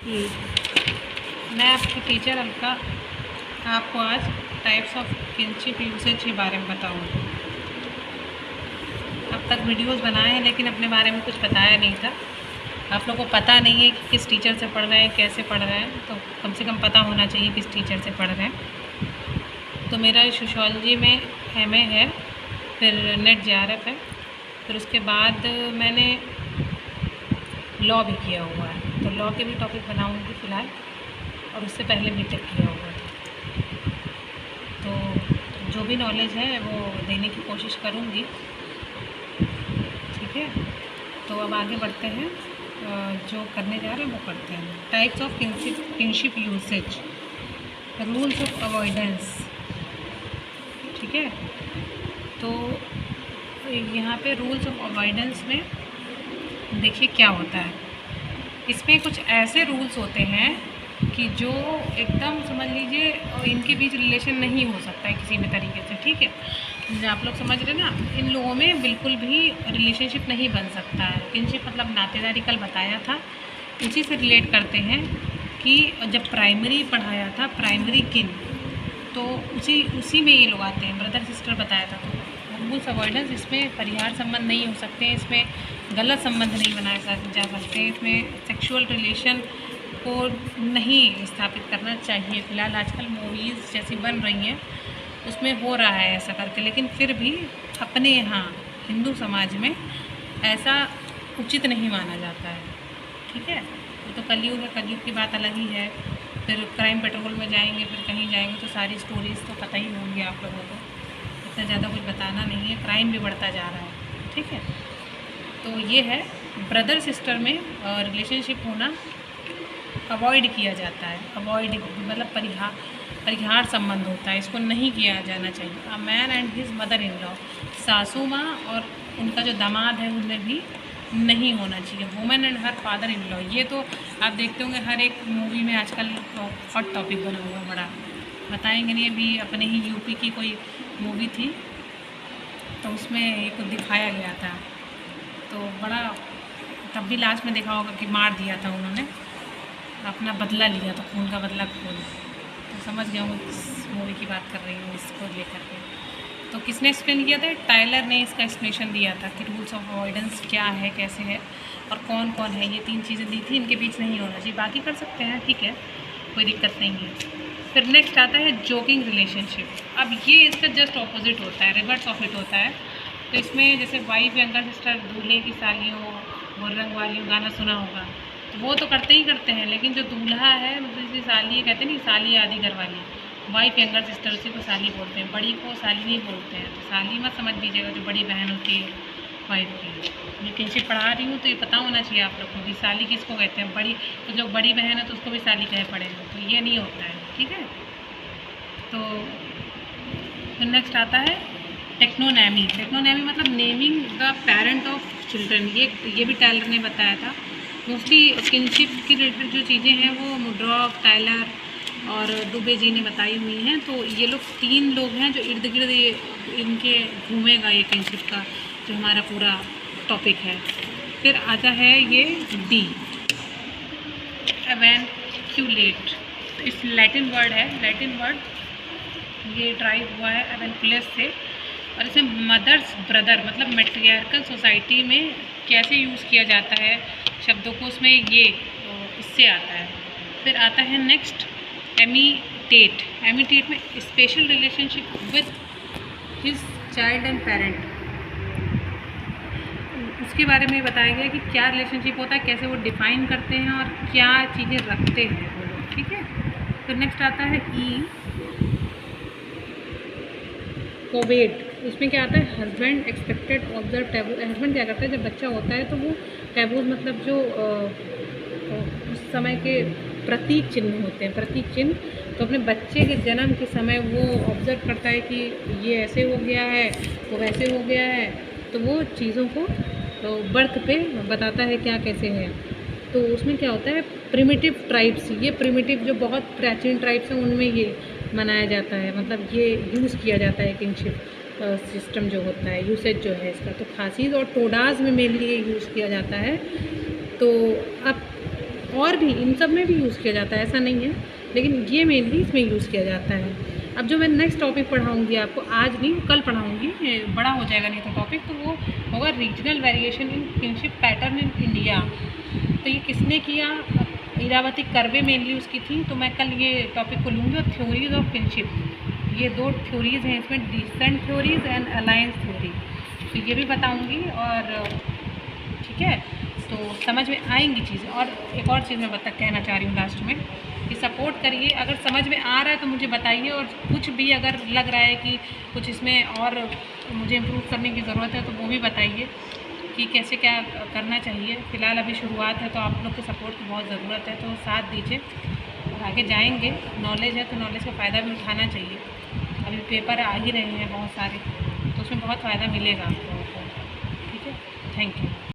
मैं आपकी टीचर अलका आपको आज टाइप्स ऑफ किनशिप यूसेज के बारे में बताऊंगी। अब तक वीडियोस बनाए हैं लेकिन अपने बारे में कुछ बताया नहीं था। आप लोगों को पता नहीं है कि किस टीचर से पढ़ रहे हैं, कैसे पढ़ रहे हैं, तो कम से कम पता होना चाहिए किस टीचर से पढ़ रहे हैं। तो मेरा सोशियोलॉजी में MA है, फिर नेट JRF है, फिर उसके बाद मैंने लॉ भी किया हुआ है, तो लॉ के भी टॉपिक बनाऊंगी फ़िलहाल, और उससे पहले BTech किया हुआ था। तो जो भी नॉलेज है वो देने की कोशिश करूँगी, ठीक है। तो अब आगे बढ़ते हैं, जो करने जा रहे हैं वो करते हैं। Types of kinship usage, rules of avoidance, ठीक है। तो यहाँ पे रूल्स ऑफ अवॉइडेंस में देखिए क्या होता है। इसमें कुछ ऐसे रूल्स होते हैं कि जो एकदम समझ लीजिए इनके बीच रिलेशन नहीं हो सकता है किसी भी तरीके से, ठीक है। आप लोग समझ रहे ना, इन लोगों में बिल्कुल भी रिलेशनशिप नहीं बन सकता है। किनशिप मतलब नातेदारी, कल बताया था, उसी से रिलेट करते हैं कि जब प्राइमरी पढ़ाया था, प्राइमरी किन, तो उसी में ये लोग आते हैं, ब्रदर सिस्टर बताया था। तो रूल्स अवॉइडेंस, इसमें परिहार संबंध नहीं हो सकते हैं, इसमें गलत संबंध नहीं बनाए जा सकते, इसमें सेक्सुअल रिलेशन को नहीं स्थापित करना चाहिए। फ़िलहाल आजकल मूवीज़ जैसी बन रही हैं उसमें हो रहा है ऐसा करके, लेकिन फिर भी अपने यहाँ हिंदू समाज में ऐसा उचित नहीं माना जाता है, ठीक है। तो कलयुग है, कलयुग की बात अलग ही है। फिर क्राइम पेट्रोल में जाएंगे, फिर कहीं जाएंगे तो सारी स्टोरीज़ तो पता ही होंगी आप लोगों को, इतना ज़्यादा कुछ बताना नहीं है। क्राइम भी बढ़ता जा रहा है, ठीक है। तो ये है, ब्रदर सिस्टर में रिलेशनशिप होना अवॉइड किया जाता है। अवॉइड मतलब परिहार संबंध होता है, इसको नहीं किया जाना चाहिए। A man and his mother in law, सासू माँ और उनका जो दामाद है उनमें भी नहीं होना चाहिए। Women and her father in law, ये तो आप देखते होंगे हर एक मूवी में आजकल हॉट टॉपिक बना हुआ, बड़ा बताएंगे नहीं। अभी अपने ही यूपी की कोई मूवी थी तो उसमें एक दिखाया गया था, तो बड़ा, तब भी लास्ट में देखा होगा कि मार दिया था उन्होंने, अपना बदला लिया, तो खून का बदला खून। तो समझ गया हूँ किस मूवी की बात कर रही हूँ इसको लेकर के। तो किसने एक्सप्लेन किया था? टायलर ने इसका एक्सप्लेनेशन दिया था कि रूल्स ऑफ अवॉइडेंस क्या है, कैसे है और कौन कौन है। ये 3 चीज़ें दी थी, इनके बीच नहीं होना चाहिए। बाकी कर सकते हैं, ठीक है, कोई दिक्कत नहीं है। फिर नेक्स्ट आता है जोकिंग रिलेशनशिप। अब ये इसका जस्ट ऑपोजिट होता है, रिवर्स ऑफ इट होता है। तो इसमें जैसे वाइफ यंगर सिस्टर, दूल्हे की सालियों, गुर्रंग वालियों, गाना सुना होगा, तो वो तो करते ही करते हैं, लेकिन जो दूल्हा है मतलब इसकी साली, कहते हैं नहीं, साली आदि घर वाली, वाइफ यंगर सिस्टर, उसी को साली बोलते हैं, बड़ी को साली नहीं बोलते हैं। तो साली मत समझ लीजिएगा जो बड़ी बहन होती है वाइफ की। मैं किनशिप पढ़ा रही हूँ तो ये पता होना चाहिए आप लोग को कि साली किसको कहते हैं। बड़ी तो जो बड़ी बहन है तो उसको भी साली कहे पड़े हैं, तो ये नहीं होता है, ठीक है। तो फिर नेक्स्ट आता है टेक्नोनैमी। टेक्नोनैमी मतलब naming the parent of children. ये भी टायलर ने बताया था। मोस्टली किनशिप की रिलेटेड जो चीज़ें हैं वो मुड्रॉक, टायलर और दुबे जी ने बताई हुई हैं। तो ये लोग 3 लोग हैं जो इर्द गिर्द इनके घूमेगा ये किनशिप का जो हमारा पूरा टॉपिक है। फिर आता है ये D, एवेंक्यूलेट। तो इस लैटिन वर्ड है, लैटिन वर्ड ये ड्राइव हुआ है एवेंकुलस से, और इसे मदर्स ब्रदर मतलब मैट्रियार्कल सोसाइटी में कैसे यूज़ किया जाता है शब्दों को, उसमें ये इससे आता है। फिर आता है नेक्स्ट एमिटेट। एमिटेट में special relationship with his child and parent, उसके बारे में बताया गया कि क्या रिलेशनशिप होता है, कैसे वो डिफाइन करते हैं और क्या चीज़ें रखते हैं वो लोग, ठीक है। फिर नेक्स्ट आता है E, कोवेट। उसमें क्या आता है? Husband expected observe taboo. Husband क्या करता है जब बच्चा होता है तो वो टैबूज मतलब जो उस समय के प्रतीक चिन्ह होते हैं, प्रतीक चिन्ह, तो अपने बच्चे के जन्म के समय वो ऑब्जर्व करता है कि ये ऐसे हो गया है, वो वैसे हो गया है, तो वो चीज़ों को तो बर्थ पे बताता है क्या कैसे है। तो उसमें क्या होता है? प्रिमिटिव ट्राइब्स, ये प्रिमिटिव जो बहुत प्राचीन ट्राइब्स हैं उनमें ये मनाया जाता है, मतलब ये यूज़ किया जाता है किनशिप सिस्टम जो होता है, यूसेज जो है इसका। तो खासीज और टोडाज में मेनली ये यूज़ किया जाता है। तो अब और भी इन सब में भी यूज़ किया जाता है, ऐसा नहीं है, लेकिन ये मेनली इसमें यूज़ किया जाता है। अब जो मैं नेक्स्ट टॉपिक पढ़ाऊँगी आपको, आज नहीं कल पढ़ाऊँगी, बड़ा हो जाएगा नहीं तो टॉपिक, तो वो होगा regional variation in kinship pattern in India. तो ये किसने किया? इरावती कर्वे मेनली उसकी थी। तो मैं कल ये टॉपिक को लूँगी। और थ्योरीज ऑफ किनशिप, ये 2 थ्योरीज़ हैं इसमें, descent theories and alliance theory, तो ये भी बताऊँगी। और ठीक है, तो समझ में आएंगी चीज़ें। और एक और चीज़ मैं कहना चाह रही हूँ लास्ट में कि सपोर्ट करिए, अगर समझ में आ रहा है तो मुझे बताइए, और कुछ भी अगर लग रहा है कि कुछ इसमें और मुझे इम्प्रूव करने की ज़रूरत है तो वो भी बताइए कि कैसे क्या करना चाहिए। फ़िलहाल अभी शुरुआत है तो आप लोग के सपोर्ट की बहुत ज़रूरत है, तो साथ दीजिए और आगे जाएंगे। नॉलेज है तो नॉलेज का फ़ायदा भी उठाना चाहिए। अभी पेपर आ ही रहे हैं बहुत सारे, तो उसमें बहुत फ़ायदा मिलेगा आप लोगों को। ठीक है, थैंक यू।